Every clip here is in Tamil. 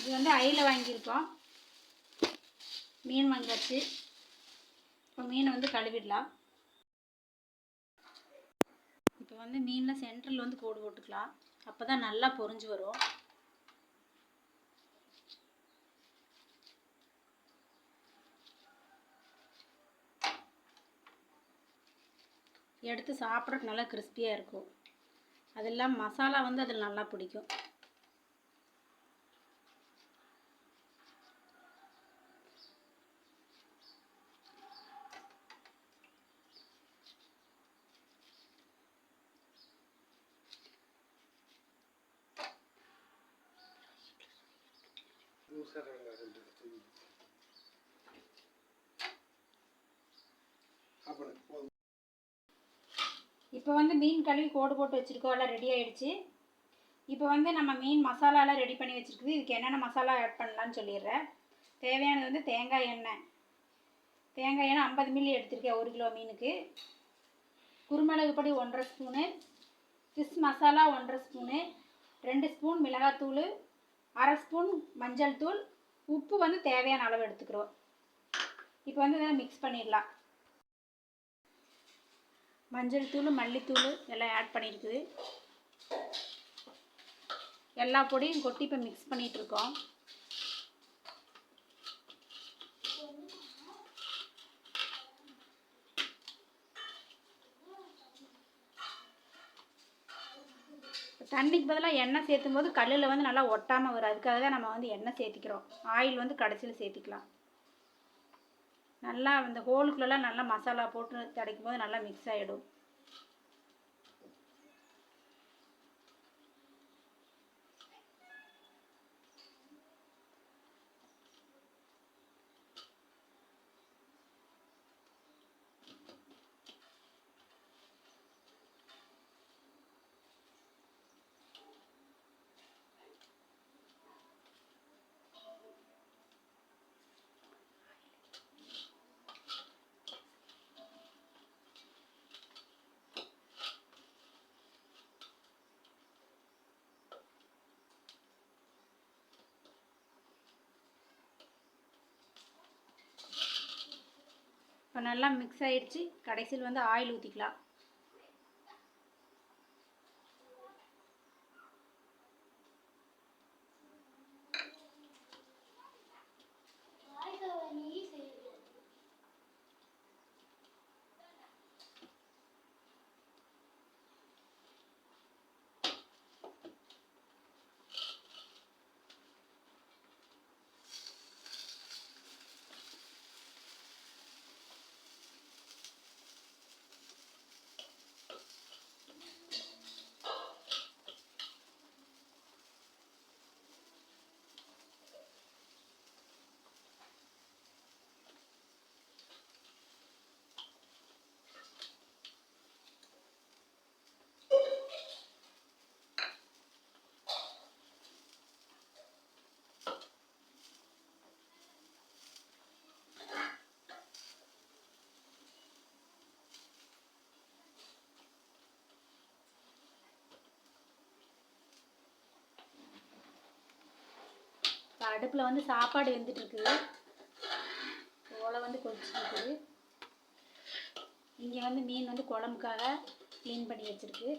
இது வந்து ஐயில் வாங்கியிருக்கோம். மீன் வாங்கியாச்சு. இப்போ மீனை வந்து கழுவிடலாம். இப்போ வந்து மீனில் சென்டரில் வந்து கோடு போட்டுக்கலாம். அப்போ தான் நல்லா பொரிஞ்சு வரும். எடுத்து சாப்பிட்றதுக்கு நல்லா கிறிஸ்பியாக இருக்கும். அதெல்லாம் மசாலா வந்து அதில் நல்லா பிடிக்கும். இப்போ வந்து மீன் கழுவி கோடு போட்டு வச்சுருக்கோம். எல்லாம் ரெடி ஆகிடுச்சு. இப்போ வந்து நம்ம மீன் மசாலாலாம் ரெடி பண்ணி வச்சுருக்குது. இதுக்கு என்னென்ன மசாலா ஆட் பண்ணலான்னு சொல்லிடுறேன். தேவையானது வந்து தேங்காய் எண்ணெய். தேங்காய் எண்ணெய் 50 மில்லி எடுத்திருக்கேன் 1 கிலோ மீனுக்கு. குருமிளகு பொடி 1,5 spoon. Fish masala 1,5 spoon. 2 spoon மிளகாத்தூள். 1/2 ஸ்பூன் மஞ்சள் தூள். உப்பு வந்து தேவையான அளவு எடுத்துக்கிறோம். இப்போ வந்து இதை மிக்ஸ் பண்ணிடலாம். மஞ்சள் தூள், மல்லித்தூள் எல்லாம் ஆட் பண்ணியிருக்குது. எல்லா பொடியும் கொட்டி இப்போ மிக்ஸ் பண்ணிகிட்ருக்கோம். தண்ணிக்கு பதிலாக எண்ணெய் சேர்த்தும் போது கல்லில் வந்து நல்லா ஒட்டாமல் வரும். அதுக்காக தான் நம்ம வந்து எண்ணெய் சேர்த்திக்கிறோம். ஆயில் வந்து கடைசியில் சேர்த்திக்கலாம். நல்லா இந்த ஹோலுக்குள்ளெல்லாம் நல்லா மசாலா போட்டு தடைக்கும் போது நல்லா மிக்ஸ் ஆகிடும். இப்போ நல்லா மிக்ஸ் ஆகிடுச்சு. கடைசியில் வந்து ஆயில் ஊற்றிக்கலாம். அடுப்பில் வந்து சாப்பாடு வெந்துட்டு இருக்குது. ஓலை வந்து கொதிச்சுட்டு இருக்குது. இங்கே வந்து மீன் வந்து குழம்புக்காக க்ளீன் பண்ணி வச்சுருக்கு.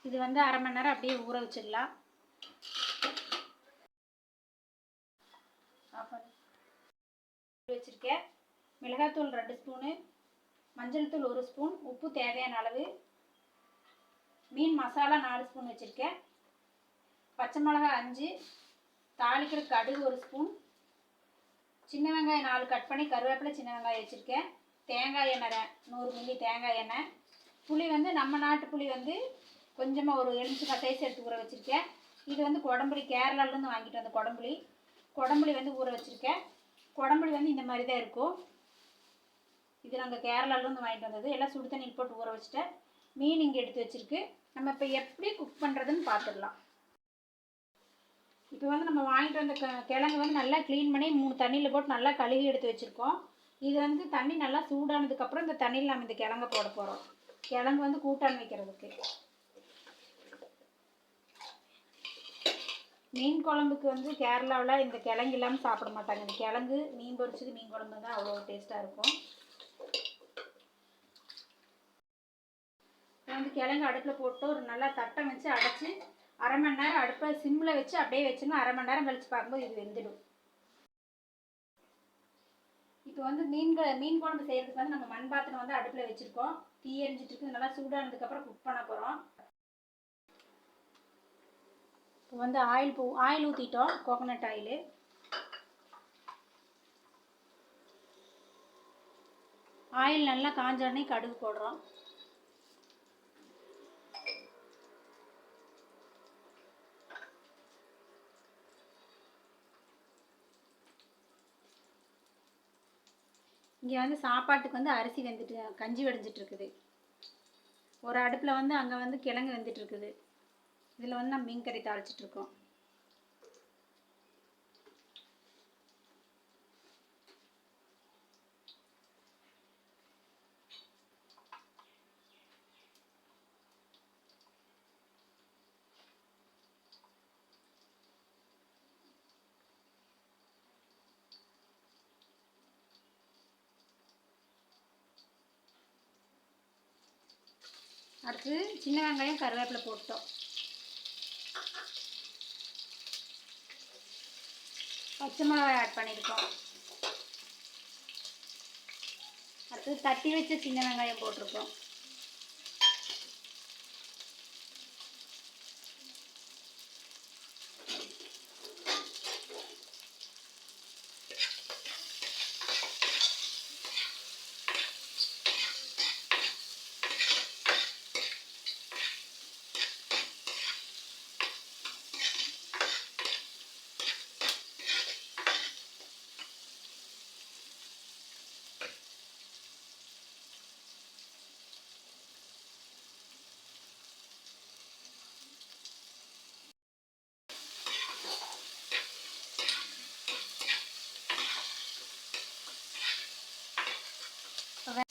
இது வந்து 1/2 மணி நேரம் அப்படியே ஊற வச்சிடலாம். வச்சுருக்கேன். மிளகாத்தூள் 2 ஸ்பூனு, மஞ்சள் தூள் 1 ஸ்பூன், உப்பு தேவையான அளவு, மீன் மசாலா 4 ஸ்பூன் வச்சுருக்கேன், பச்சை மிளகா 5, தாளிக்கிற கடுகு 1 ஸ்பூன், சின்ன வெங்காயம் 4 கட் பண்ணி கருவேப்பிலை சின்ன வெங்காயம் வச்சுருக்கேன், தேங்காய் எண்ணெய் 100 மில்லி தேங்காய் எண்ணெய், புளி வந்து நம்ம நாட்டு புளி வந்து கொஞ்சமாக ஒரு எலுமிச்சங்காய் சைஸ் எடுத்து ஊற வச்சுருக்கேன். இது வந்து குடம்புளி கேரளாவிலேருந்து வாங்கிட்டு வந்த குடம்புளி வந்து ஊற வச்சுருக்கேன். குடம்புளி வந்து இந்த மாதிரி தான் இருக்கும். இது நாங்கள் கேரளாவிலேருந்து வாங்கிட்டு வந்தது. எல்லாம் சுடு தண்ணியில் போட்டு ஊற வச்சுட்டேன். மீன் இங்கே எடுத்து வச்சுருக்கு. நம்ம இப்போ எப்படி குக் பண்ணுறதுன்னு பார்த்துடலாம். இப்போ வந்து நம்ம வாங்கிட்டு வந்த கிழங்கு வந்து நல்லா க்ளீன் பண்ணி 3 தண்ணியில் போட்டு நல்லா கழுவி எடுத்து வச்சுருக்கோம். இது வந்து தண்ணி நல்லா சூடானதுக்கப்புறம் இந்த தண்ணியில் நம்ம இந்த கிழங்க போட போகிறோம். கிழங்கு வந்து கூட்டான் வைக்கிறதுக்கு. மீன் குழம்புக்கு வந்து கேரளாவில் இந்த கிழங்கு இல்லாமல் சாப்பிட மாட்டாங்க. இந்த கிழங்கு மீன் பொரிச்சது மீன் குழம்பு தான் அவ்வளோ டேஸ்ட்டாக இருக்கும். வந்து கிழங்கு அடுப்பில் போட்டு ஒரு நல்லா தட்டம் வச்சு அடைச்சி அரை மணி நேரம் அடுப்பை சிம்மில் வச்சு அப்படியே வச்சுன்னா அரை மணி நேரம் கழித்து பார்க்கும்போது இது வெந்துடும். இப்போ வந்து மீன் குழம்பு செய்கிறதுக்கு வந்து நம்ம மண் பாத்திரம் வந்து அடுப்பில் வச்சுருக்கோம். தீ எரிஞ்சிட்டு இருக்கு. நல்லா சூடானதுக்கப்புறம் குக் பண்ண போகிறோம். இப்போ வந்து ஆயில் ஊற்றிட்டோம். Coconut oil. ஆயில் நல்லா காஞ்ச உடனே கடுகு போடுறோம். இங்கே வந்து சாப்பாட்டுக்கு வந்து அரிசி வெந்துட்டு கஞ்சி வடிஞ்சிட்டு இருக்குது. ஒரு அடுப்பில் வந்து அங்கே வந்து கிழங்கு வெந்துட்டு இருக்குது. இதில் வந்து நம்ம மீன் கறி தாளிச்சிட்ருக்கோம். அடுத்து சின்ன வெங்காயம் கருவேப்பிலை போட்டோம். பச்சை மிளகாய் ஆட் பண்ணியிருக்கோம். அடுத்து தட்டி வச்ச சின்ன வெங்காயம் போட்டிருக்கோம்.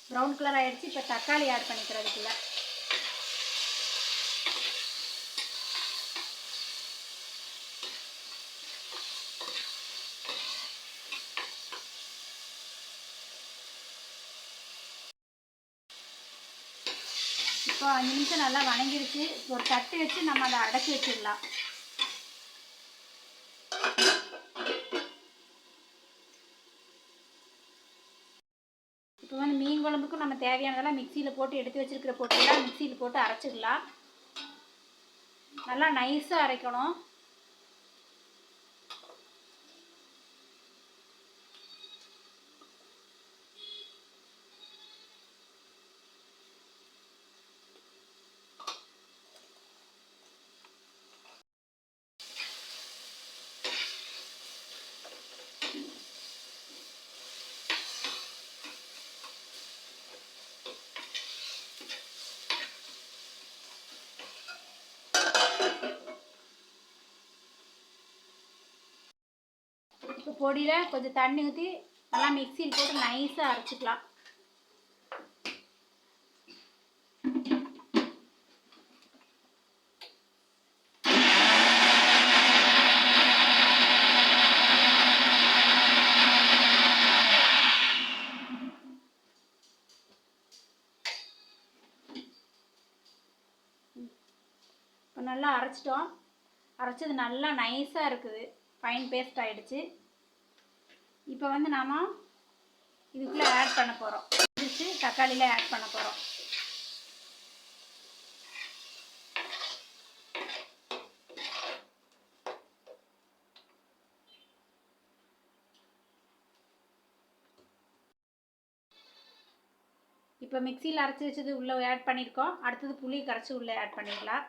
ப்ரௌன் கலர் ஆகிடுச்சு. இப்போ தக்காளி ஆட் பண்ணிக்கிறதுக்குள்ள இப்போ 5 நிமிஷம் நல்லா வணங்கிடுச்சு. ஒரு தட்டு வச்சு நம்ம அதை அடைச்சி வச்சிடலாம். இப்போ வந்து மீன் குழம்புக்கும் நம்ம தேவையானதெல்லாம் மிக்சியில் போட்டு எடுத்து வச்சுருக்கிற பொருட்கள்லாம் மிக்சியில் போட்டு அரைச்சிடலாம். நல்லா நைஸாக அரைக்கணும். இப்போ பொடியில் கொஞ்சம் தண்ணி ஊற்றி நல்லா மிக்சியில் போட்டு நைஸாக அரைச்சிக்கலாம். இப்போ நல்லா அரைச்சிட்டோம். அரைச்சது நல்லா நைஸாக இருக்குது. ஃபைன் பேஸ்ட் ஆகிடுச்சு. இப்போ வந்து நாம் இதுக்குள்ளே ஆட் பண்ண போகிறோம். தக்காளியில் ஆட் பண்ண போகிறோம். இப்போ மிக்சியில் அரைச்சி வச்சது உள்ளே ஆட் பண்ணியிருக்கோம். அடுத்தது புளி கரைச்சி உள்ளே ஆட் பண்ணிடலாம்.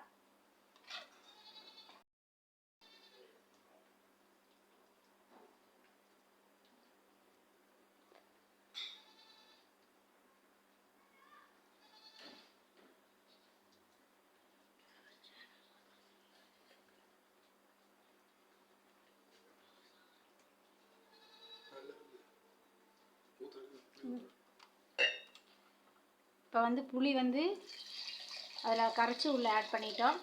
இப்போ வந்து புளி வந்து அதில் கரைச்சி உள்ளே ஆட் பண்ணிட்டோம்.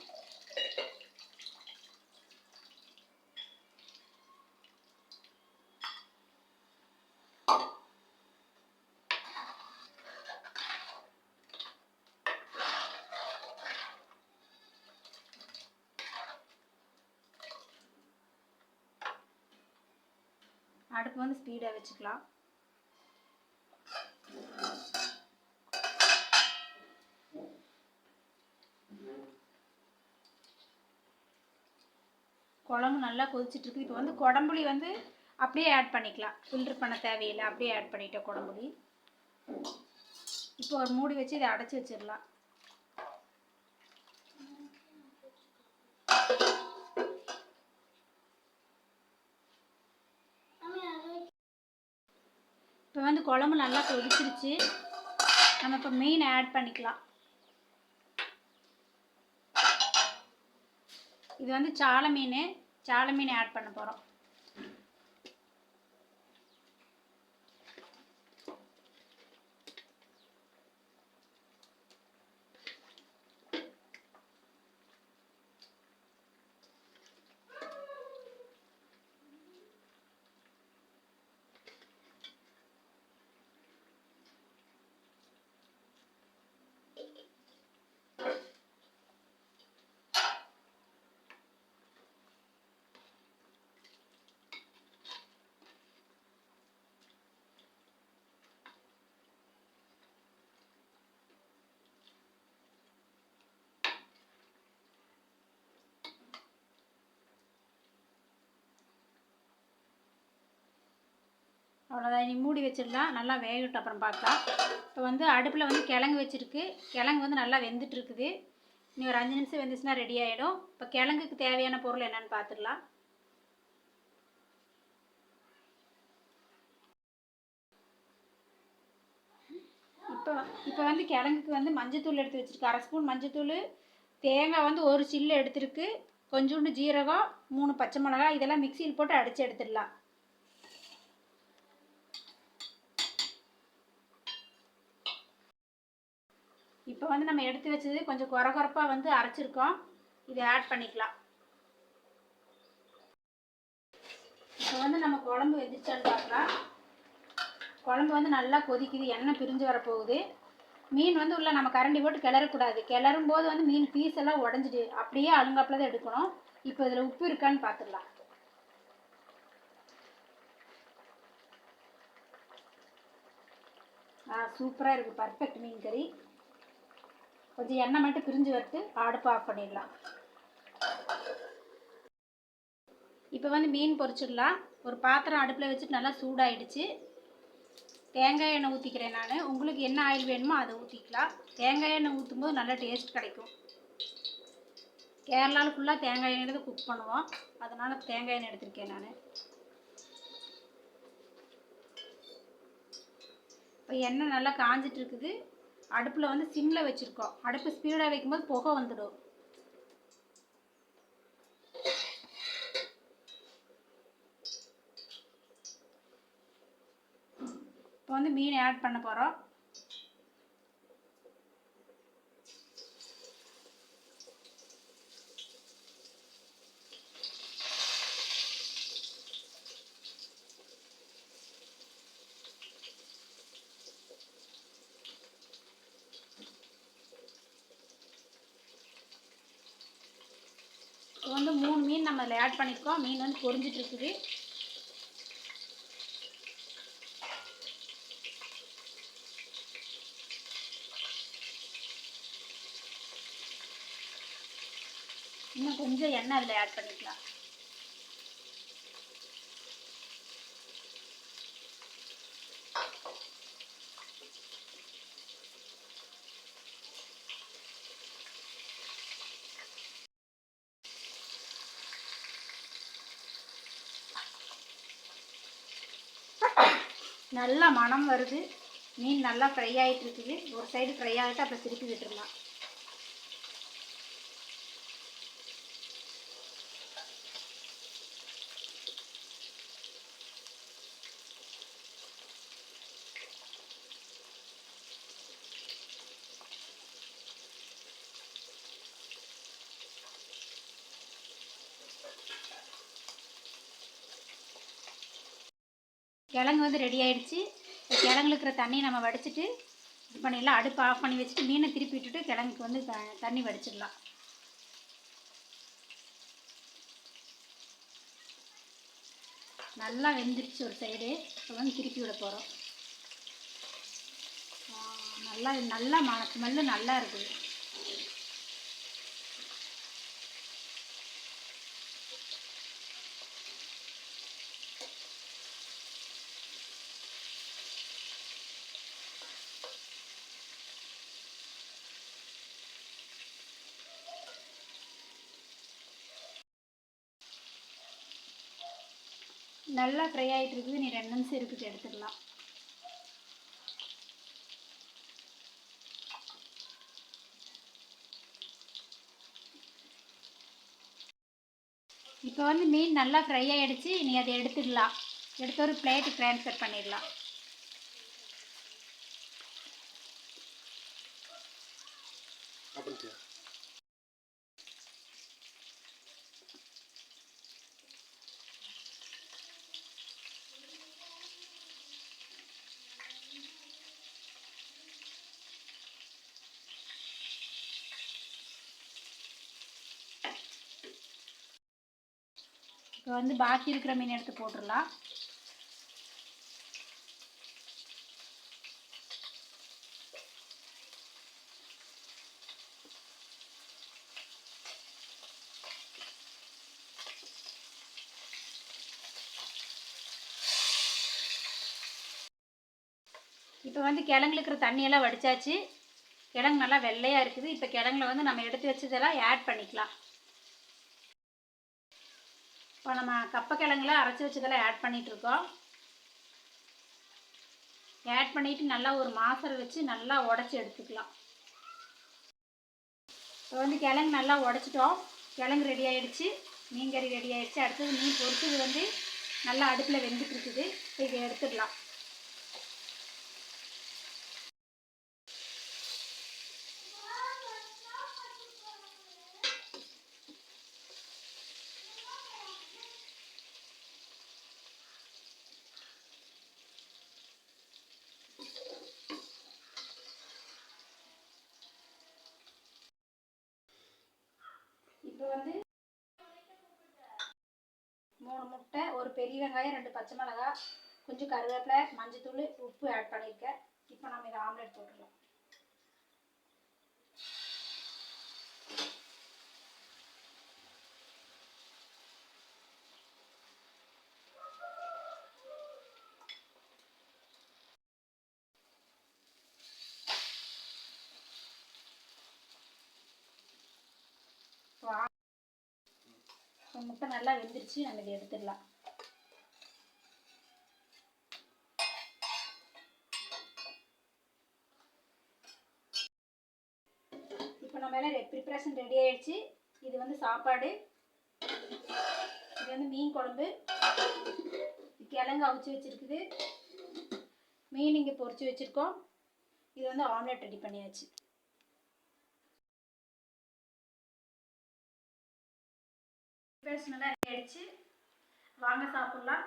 அடுப்பு வந்து ஸ்பீடாக வச்சுக்கலாம். குழம்பு நல்லா கொதிச்சிட்ருக்கு. இப்போ வந்து குடம்புளி வந்து அப்படியே ஆட் பண்ணிக்கலாம், ஃபில்ட்ரு பண்ண தேவையில்லை, அப்படியே ஆட் பண்ணிட்டோம் குடம்புளி. இப்போ ஒரு மூடி வச்சு இதை அடைச்சி வச்சிடலாம். இப்போ வந்து குழம்பு நல்லா கொதிச்சிருச்சு. நம்ம இப்போ மீன் ஆட் பண்ணிக்கலாம். இது வந்து சாலை மீன் ஆட் பண்ண போகிறோம். அவ்வளோதான், இனி மூடி வச்சிடலாம். நல்லா வேகட்டும், அப்புறம் பார்க்கலாம். இப்போ வந்து அடுப்பில் வந்து கிழங்கு வச்சுருக்கு. கிழங்கு வந்து நல்லா வெந்துட்டுருக்குது. இனி ஒரு 5 நிமிஷம் வெந்துச்சுன்னா ரெடி ஆகிடும். இப்போ கிழங்குக்கு தேவையான பொருள் என்னென்னு பார்த்துடலாம். இப்போ வந்து கிழங்குக்கு வந்து மஞ்சத்தூள் எடுத்து வச்சுருக்கு, 1/2 ஸ்பூன் மஞ்சத்தூள். தேங்காய் வந்து ஒரு சில்லு எடுத்துருக்கு. கொஞ்சோண்டு ஜீரகம், 3 பச்சை மிளகாய், இதெல்லாம் மிக்சியில் போட்டு அடித்து எடுத்துடலாம். இப்போ வந்து நம்ம எடுத்து வச்சது கொஞ்சம் குறப்பாக வந்து அரைச்சிருக்கோம். இதை ஆட் பண்ணிக்கலாம். இப்போ வந்து நம்ம குழம்பு வெந்துச்சான்னு பார்க்கலாம். குழம்பு வந்து நல்லா கொதிக்குது, எண்ணெய் பிரிஞ்சு வரப்போகுது. மீன் வந்து உள்ள நம்ம கரண்டி போட்டு கிளறக்கூடாது. கிளறும் போது வந்து மீன் பீஸ் எல்லாம் உடஞ்சிட்டு அப்படியே அழுங்காப்பில் தான் எடுக்கணும். இப்போ இதில் உப்பு இருக்கான்னு பார்த்துடலாம். சூப்பராக இருக்குது, பர்ஃபெக்ட் மீன் கறி. கொஞ்சம் எண்ணெய் மட்டும் பிரிஞ்சு வரட்டு, அடுப்பு ஆஃப் பண்ணிடலாம். இப்போ வந்து மீன் பொரிச்சிடலாம். ஒரு பாத்திரம் அடுப்பில் வச்சுட்டு நல்லா சூடாயிடுச்சு. தேங்காய் எண்ணெய் ஊற்றிக்கிறேன் நான். உங்களுக்கு என்ன ஆயில் வேணுமோ அதை ஊற்றிக்கலாம். தேங்காய் எண்ணெய் ஊற்றும் போது நல்லா டேஸ்ட் கிடைக்கும். கேரளாவில் ஃபுல்லாக தேங்காய் எண்ணெய் தான் குக் பண்ணுவோம், அதனால் தேங்காய் எண்ணெய் எடுத்திருக்கேன் நான். இப்போ எண்ணெய் நல்லா காஞ்சிட்டு இருக்குது. அடுப்பில் வந்து சிம்மில் வச்சுருக்கோம். அடுப்பு ஸ்பீடாக வைக்கும்போது புகை வந்துடும். இப்போ வந்து மீன் ஆட் பண்ண போகிறோம். இப்போ வந்து 3 மீன் நம்ம அதில் ஆட் பண்ணியிருக்கோம். மீன் வந்து பொரிஞ்சிட்டு இருக்குது. இன்னும் கொஞ்சம் எண்ணெய் அதில் ஆட் பண்ணிக்கலாம். நல்லா மணம் வருது. மீன் நல்லா ஃப்ரை ஆகிட்டு இருக்குது. ஒரு சைடு ஃப்ரை ஆகிட்டு அப்புறம் திருப்பி விட்டுடலாம். கிழங்கு வந்து ரெடி ஆகிடுச்சு. கிழங்குல இருக்கிற தண்ணியை நம்ம வடிச்சிட்டு இது பண்ணிடலாம். அடுப்பு ஆஃப் பண்ணி வச்சுட்டு மீனை திருப்பி விட்டுட்டு கிழங்குக்கு வந்து தண்ணி வடிச்சிடலாம். நல்லா வெந்துடுச்சு ஒரு சைடு. இப்போ வந்து திருப்பி விட போகிறோம். நல்லா ஸ்மெல்லு நல்லா இருக்குது. நல்லா ஃப்ரை ஆகிட்டு இருக்குது. நீ 2 நிமிஷம் இருக்குது, எடுத்துடலாம். இப்போ வந்து மீன் நல்லா ஃப்ரை ஆகிடுச்சு. நீ அதை எடுத்துடலாம். எடுத்து ஒரு பிளேட்டுக்கு ட்ரான்ஸ்ஃபர் பண்ணிடலாம். இப்போ வந்து பாக்கி இருக்கிற மீன் எடுத்து போட்டுடலாம். இப்போ வந்து கிழங்குல இருக்கிற தண்ணியெல்லாம் வடித்தாச்சு. கிழங்கு நல்லா வெள்ளையாக இருக்குது. இப்போ கிழங்குல வந்து நம்ம எடுத்து வச்சதெல்லாம் ஆட் பண்ணிக்கலாம். இப்போ நம்ம கப்பக்கிழங்குல அரைச்சி வச்சதெல்லாம் ஆட் பண்ணிகிட்ருக்கோம். ஆட் பண்ணிவிட்டு நல்லா ஒரு மாசரை வச்சு நல்லா உடச்சி எடுத்துக்கலாம். இப்போ வந்து கிழங்கு நல்லா உடச்சிட்டோம். கிழங்கு ரெடி ஆகிடுச்சு. மீன் கறி ரெடி ஆகிடுச்சு. அடுத்தது மீன் பொரிச்சது வந்து நல்லா அடுப்பில் வெந்துட்டு இருக்குது. இப்போ இதை எடுத்துடலாம். இப்போ வந்து 3 முட்டை, ஒரு பெரிய வெங்காயம், 2 பச்சை மிளகாய், கொஞ்சம் கருவேப்பிலை, மஞ்சத்தூள், உப்பு ஆட் பண்ணியிருக்கேன். இப்போ நம்ம இதை ஆம்லெட் போட்டுடலாம். முட்டை நல்லா வெந்துருச்சு. நம்ம இதை எடுத்துடலாம். இப்போ நம்ம எல்லாம் ப்ரிப்பரேஷன் ரெடி ஆகிடுச்சு. இது வந்து சாப்பாடு, இது வந்து மீன் குழம்பு, கிழங்கு அவிச்சு வச்சுருக்குது, மீன் இங்கே பொரிச்சு வச்சுருக்கோம். இது வந்து ஆம்லெட் ரெடி பண்ணியாச்சு. நல்லா ரெடி ஆகிடுச்சு. வாங்க சாப்பிட்லாம்.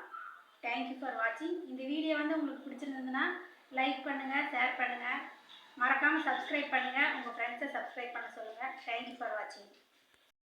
தேங்க்யூ ஃபார் வாட்சிங். இந்த வீடியோ வந்து உங்களுக்கு பிடிச்சிருந்ததுன்னா லைக் பண்ணுங்கள், ஷேர் பண்ணுங்கள், மறக்காமல் சப்ஸ்கிரைப் பண்ணுங்கள். உங்கள் ஃப்ரெண்ட்ஸை சப்ஸ்கிரைப் பண்ண சொல்லுங்கள். தேங்க்யூ ஃபார் வாட்சிங்.